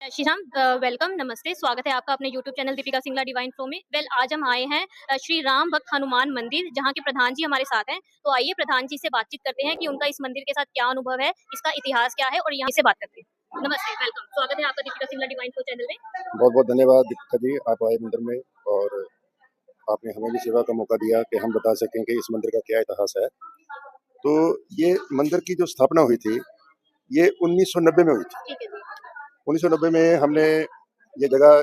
Shri Ram, welcome, नमस्ते, स्वागत है आपका अपने YouTube channel Deepika Singla divine flow में। आज हम आए हैं श्री राम भक्त हनुमान मंदिर, जहाँ के प्रधान जी हमारे साथ हैं। तो आइए प्रधान जी से बातचीत करते हैं कि उनका इस मंदिर के साथ क्या अनुभव है, इसका इतिहास क्या है और यहाँ से बात करते हैं। नमस्ते, वेलकम, स्वागत है आपका Deepika Singla divine flow channel में। बहुत बहुत धन्यवाद दीपिका जी, आप आए मंदिर में और आपने हमें भी सेवा का मौका दिया कि हम बता सकें कि इस मंदिर का क्या इतिहास है। तो ये मंदिर की जो स्थापना हुई थी, ये 1990 में हुई थी। ठीक है जी। 1990 में हमने ये जगह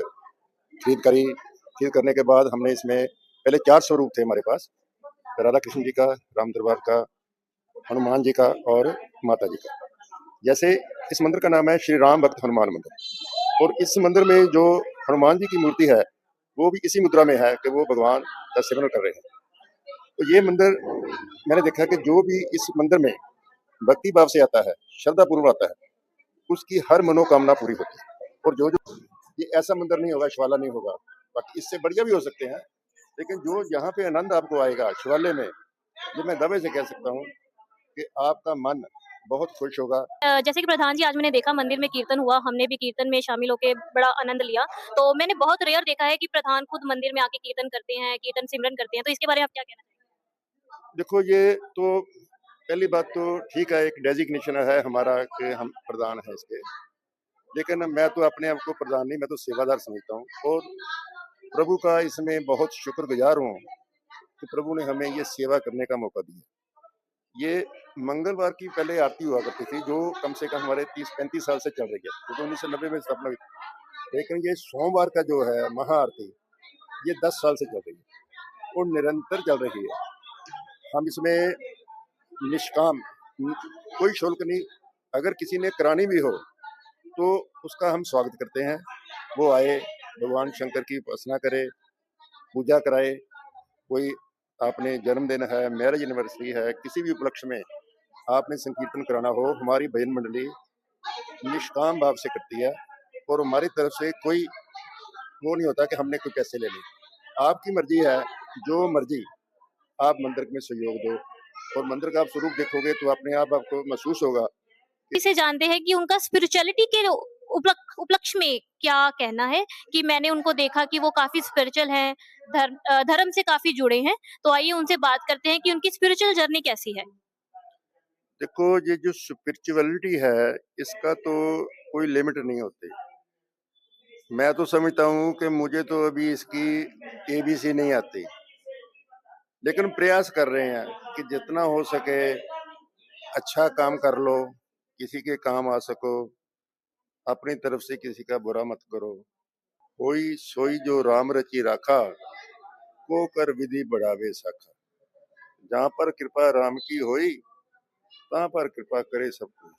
खरीद करी। खरीद करने के बाद हमने इसमें पहले 4 स्वरूप थे हमारे पास, राधा कृष्ण जी का, राम दरबार का, हनुमान जी का और माता जी का। जैसे इस मंदिर का नाम है श्री राम भक्त हनुमान मंदिर, और इस मंदिर में जो हनुमान जी की मूर्ति है, वो भी इसी मुद्रा में है कि वो भगवान का सिमरन कर रहे हैं। तो ये मंदिर मैंने देखा कि जो भी इस मंदिर में भक्ति भाव से आता है, श्रद्धा पूर्वक आता है, उसकी हर मनोकामना पूरी होती है। और जो जो ये ऐसा मंदिर नहीं होगा, शिवालय नहीं होगा, बाकी इससे बढ़िया भी हो सकते हैं, लेकिन जो यहाँ पे आनंद आपको आएगा शिवालय में, ये मैं दावे से कह सकता हूँ कि आपका मन बहुत खुश होगा। जैसे कि प्रधान जी, आज मैंने देखा मंदिर में कीर्तन हुआ, हमने भी कीर्तन में शामिल होके बड़ा आनंद लिया। तो मैंने बहुत रेयर देखा है कि प्रधान खुद मंदिर में आके कीर्तन करते हैं, कीर्तन सिमरन करते हैं। तो इसके बारे में आप क्या कहना देखो, ये तो पहली बात तो ठीक है, एक डेजिग्नेशन है हमारा कि हम प्रधान हैं इसके, लेकिन मैं तो अपने आप को प्रधान नहीं, मैं तो सेवादार समझता हूँ। और प्रभु का इसमें बहुत शुक्रगुजार हूँ कि प्रभु ने हमें ये सेवा करने का मौका दिया। ये मंगलवार की पहले आरती हुआ करती थी, जो कम से कम हमारे 30-35 साल से चल रही है, जो तो 1990 में स्थापना हुई थी। लेकिन ये सोमवार का जो है महाआरती, ये 10 साल से चल रही है और निरंतर चल रही है। हम इसमें निष्काम, कोई शुल्क नहीं, अगर किसी ने करानी भी हो तो उसका हम स्वागत करते हैं। वो आए, भगवान शंकर की उपासना करे, पूजा कराए। कोई आपने जन्मदिन है, मैरिज एनिवर्सरी है, किसी भी उपलक्ष्य में आपने संकीर्तन कराना हो, हमारी भजन मंडली निष्काम भाव से करती है और हमारी तरफ से कोई वो नहीं होता कि हमने कोई पैसे लेने। आपकी मर्जी है, जो मर्जी आप मंदिर में सहयोग दो, और मंदिर का आप स्वरूप देखोगे तो अपने आप आपको महसूस होगा। इसे जानते हैं कि उनका स्पिरिचुअलिटी के उपलक्ष्य में क्या कहना है, कि मैंने उनको देखा कि वो काफ़ी स्पिरिचुअल हैं, धर्म से काफ़ी जुड़े हैं। तो आइए उनसे बात करते हैं कि उनकी स्पिरिचुअल जर्नी कैसी है? देखो, ये जो स्पिरिचुअलिटी है, इसका तो कोई लिमिट नहीं होती। मैं तो समझता हूँ कि मुझे तो अभी इसकी एबीसी नहीं आती, लेकिन प्रयास कर रहे हैं कि जितना हो सके अच्छा काम कर लो, किसी के काम आ सको, अपनी तरफ से किसी का बुरा मत करो। कोई सोई जो राम रचि राखा, को कर विधि बढ़ावे साखा। जहाँ पर कृपा राम की होई, तहाँ पर कृपा करे सब कोई।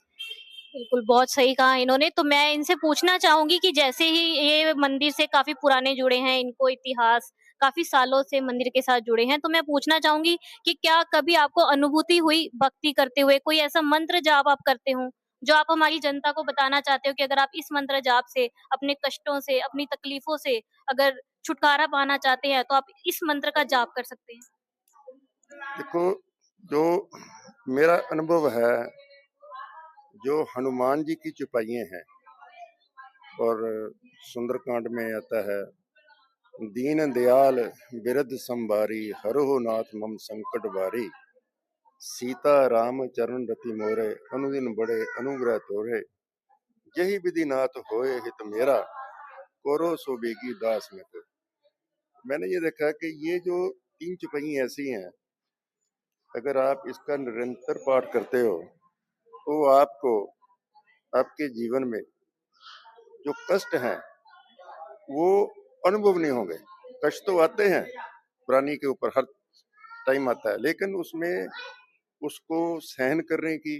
बिल्कुल, बहुत सही कहा इन्होंने। तो मैं इनसे पूछना चाहूँगी कि जैसे ही ये मंदिर से काफ़ी पुराने जुड़े हैं, इनको इतिहास काफ़ी सालों से मंदिर के साथ जुड़े हैं, तो मैं पूछना चाहूँगी कि क्या कभी आपको अनुभूति हुई भक्ति करते हुए, कोई ऐसा मंत्र जाप आप करते हो, जो आप हमारी जनता को बताना चाहते हो कि अगर आप इस मंत्र जाप से, अपने कष्टों से, अपनी तकलीफों से अगर छुटकारा पाना चाहते हैं, तो आप इस मंत्र का जाप कर सकते हैं? देखो, जो मेरा अनुभव है, जो हनुमान जी की चौपाइयाँ हैं, और सुंदरकांड में आता है, दीन दयाल बिरध संभारी, हरहु नाथ मम संकट बारी, सीता राम चरण रति मोरे, अनुदिन बड़े अनुग्रह तोरे, यही विधि नाथ होए हित मेरा, कोरो सो बेगी दास में तो। मैंने ये देखा कि ये जो 3 चौपाई ऐसी हैं, अगर आप इसका निरंतर पाठ करते हो तो आपको आपके जीवन में जो कष्ट हैं वो अनुभव नहीं होंगे। कष्ट तो आते हैं, प्राणी के ऊपर हर टाइम आता है, लेकिन उसमें उसको सहन करने की,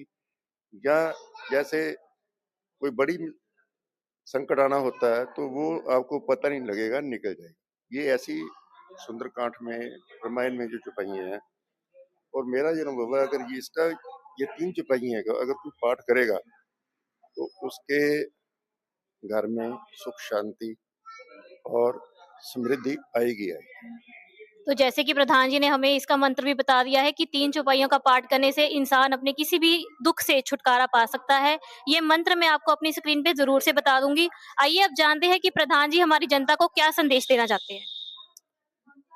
या जैसे कोई बड़ी संकट आना होता है तो वो आपको पता नहीं लगेगा, निकल जाएगा। ये ऐसी सुंदरकांड में, रामायण में जो चौपाइयाँ हैं, और मेरा ये अनुभव है, अगर ये इसका ये 3 चौपाइयाँ हैं, अगर कोई पाठ करेगा तो उसके घर में सुख शांति और समृद्धि आएगी आएगी। तो जैसे कि प्रधान जी ने हमें इसका मंत्र भी बता दिया है कि 3 चौपाइयों का पाठ करने से इंसान अपने किसी भी दुःख से छुटकारा पा सकता है। ये मंत्र मैं आपको अपनी स्क्रीन पे ज़रूर से बता दूँगी। आइए अब जानते हैं कि प्रधान जी हमारी जनता को क्या संदेश देना चाहते हैं?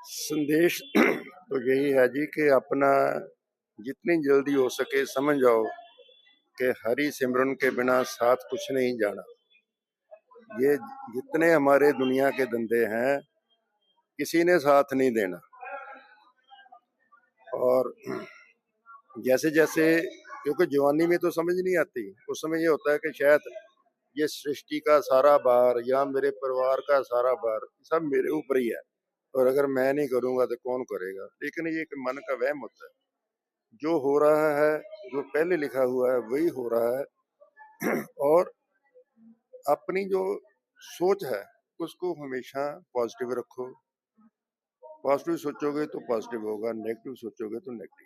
संदेश तो यही है जी कि अपना जितनी जल्दी हो सके समझ जाओ कि हरि सिमरन के बिना साथ कुछ नहीं जाना। ये जितने हमारे दुनिया के धंधे हैं, किसी ने साथ नहीं देना। और जैसे-जैसे, क्योंकि जवानी में तो समझ नहीं आती, उस समय ये होता है कि शायद ये सृष्टि का सारा भार या मेरे परिवार का सारा भार सब मेरे ऊपर ही है, और अगर मैं नहीं करूँगा तो कौन करेगा? लेकिन ये एक मन का वहम होता है। जो हो रहा है, जो पहले लिखा हुआ है वही हो रहा है। और अपनी जो सोच है उसको हमेशा पॉजिटिव रखो। पॉजिटिव सोचोगे तो पॉजिटिव होगा, नेगेटिव सोचोगे तो नेगेटिव।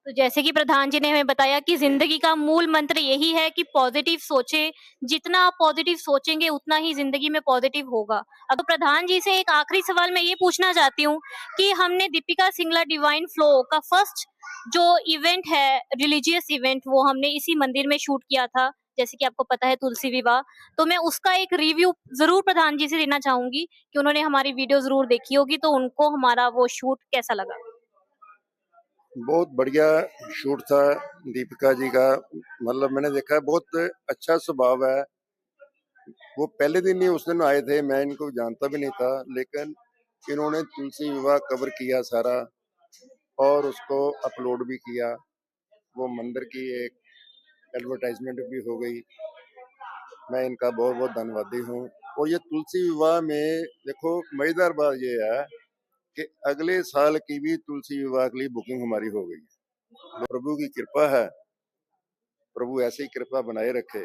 तो जैसे कि प्रधान जी ने हमें बताया कि ज़िंदगी का मूल मंत्र यही है कि पॉज़िटिव सोचें, जितना आप पॉज़िटिव सोचेंगे उतना ही ज़िंदगी में पॉज़िटिव होगा। अब प्रधान जी से एक आखिरी सवाल मैं ये पूछना चाहती हूँ कि हमने दीपिका सिंगला डिवाइन फ्लो का फर्स्ट जो इवेंट है, रिलीजियस इवेंट वो हमने इसी मंदिर में शूट किया था, जैसे कि आपको पता है तुलसी विवाह। तो मैं उसका एक रिव्यू ज़रूर प्रधान जी से लेना चाहूँगी कि उन्होंने हमारी वीडियो ज़रूर देखी होगी, तो उनको हमारा वो शूट कैसा लगा? बहुत बढ़िया शूट था दीपिका जी का। मतलब मैंने देखा, बहुत अच्छा स्वभाव है। वो पहले दिन ही उस दिन आए थे, मैं इनको जानता भी नहीं था, लेकिन इन्होंने तुलसी विवाह कवर किया सारा और उसको अपलोड भी किया। वो मंदिर की एक एडवर्टाइजमेंट भी हो गई। मैं इनका बहुत बहुत धन्यवादी हूँ। और ये तुलसी विवाह में देखो, मजेदार बात ये है कि अगले साल की भी तुलसी विवाह के लिए बुकिंग हमारी हो गई है। प्रभु की कृपा है, प्रभु ऐसे ही कृपा बनाए रखे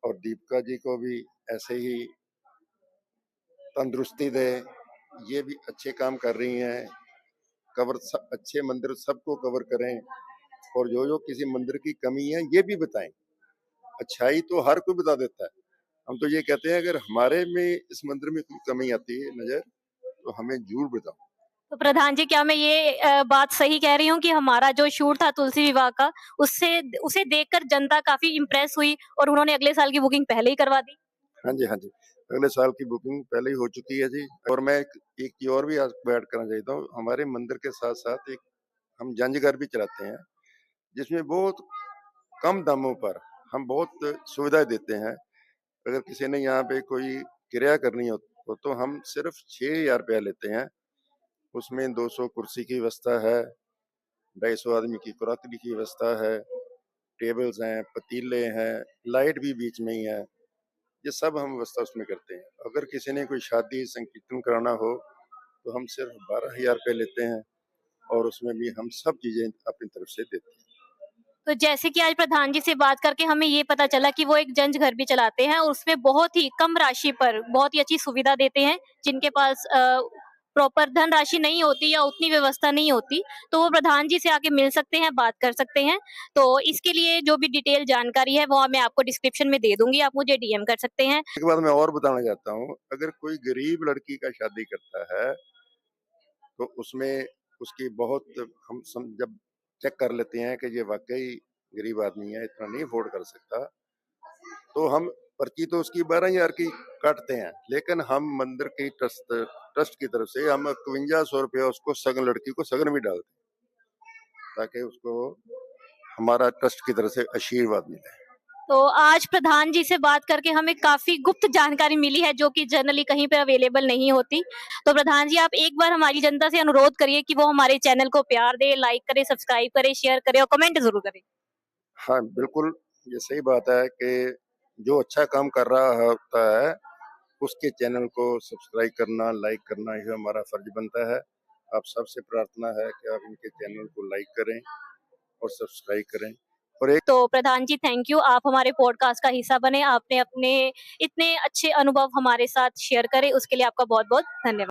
और दीपिका जी को भी ऐसे ही तंदुरुस्ती दे। ये भी अच्छे काम कर रही हैं, कवर सब अच्छे मंदिर सबको कवर करें, और जो जो किसी मंदिर की कमी है ये भी बताएं। अच्छाई तो हर कोई बता देता है। हम तो ये कहते हैं, अगर हमारे में इस मंदिर में कोई कमी आती है नजर, तो हमें जरूर बताओ। तो प्रधान जी क्या मैं ये बात सही कह रही हूँ कि हमारा जो शूट था तुलसी विवाह का, उससे उसे देखकर जनता काफ़ी इम्प्रेस हुई और उन्होंने अगले साल की बुकिंग पहले ही करवा दी? हाँ जी, हाँ जी। अगले साल की बुकिंग पहले ही हो चुकी है जी। और मैं एक चीज और भी आपको ऐड करना चाहता हूँ। हमारे मंदिर के साथ साथ एक हम जंज घर भी चलाते हैं, जिसमें बहुत कम दामों पर हम बहुत सुविधाएं देते हैं। अगर किसी ने यहाँ पे कोई क्रिया करनी हो तो हम सिर्फ 6,000 रुपया लेते हैं। उसमें 200 कुर्सी की व्यवस्था है, 250 आदमी की क्रॉकरी की व्यवस्था है, टेबल्स हैं, पतीले हैं, लाइट भी बीच में ही है। ये सब हम व्यवस्था उसमें करते हैं। अगर किसी ने कोई शादी संकीर्तन कराना हो तो हम सिर्फ 12,000 रुपये लेते हैं, और उसमें भी हम सब चीजें अपनी तरफ से देते हैं। तो जैसे कि आज प्रधान जी से बात करके हमें ये पता चला कि वो एक जंज घर भी चलाते हैं और उसमें बहुत ही कम राशि पर बहुत ही अच्छी सुविधा देते हैं। जिनके पास प्रॉपर धनराशि नहीं होती या उतनी व्यवस्था नहीं होती, तो वो प्रधान जी से आके मिल सकते हैं, बात कर सकते हैं। तो इसके लिए जो भी डिटेल जानकारी है वो मैं आपको डिस्क्रिप्शन में दे दूँगी, आप मुझे डीएम कर सकते हैं। एक बात मैं और बताना चाहता हूँ, अगर कोई गरीब लड़की का शादी करता है तो उसमें उसकी बहुत जब चेक कर लेते हैं कि ये वाकई गरीब आदमी है, इतना नहीं अफोर्ड कर सकता, तो हम पर्ची तो उसकी 12,000 की काटते हैं, लेकिन हम मंदिर की ट्रस्ट की तरफ से हम 5100 रुपया उसको सगन, लड़की को सगन भी डालते हैं, ताकि उसको हमारा ट्रस्ट की तरफ से आशीर्वाद मिले। तो आज प्रधान जी से बात करके हमें काफ़ी गुप्त जानकारी मिली है जो कि जनरली कहीं पे अवेलेबल नहीं होती। तो प्रधान जी आप एक बार हमारी जनता से अनुरोध करिए कि वो हमारे चैनल को प्यार दें, लाइक करें, सब्सक्राइब करें, शेयर करें और कमेंट ज़रूर करें। हाँ, बिल्कुल, ये सही बात है कि जो अच्छा काम कर रहा होता है, उसके चैनल को सब्सक्राइब करना, लाइक करना, ये हमारा फर्ज बनता है। आप सबसे प्रार्थना है कि आप इनके चैनल को लाइक करें और सब्सक्राइब करें। और एक तो प्रधान जी थैंक यू, आप हमारे पॉडकास्ट का हिस्सा बने, आपने अपने इतने अच्छे अनुभव हमारे साथ शेयर करे, उसके लिए आपका बहुत-बहुत धन्यवाद।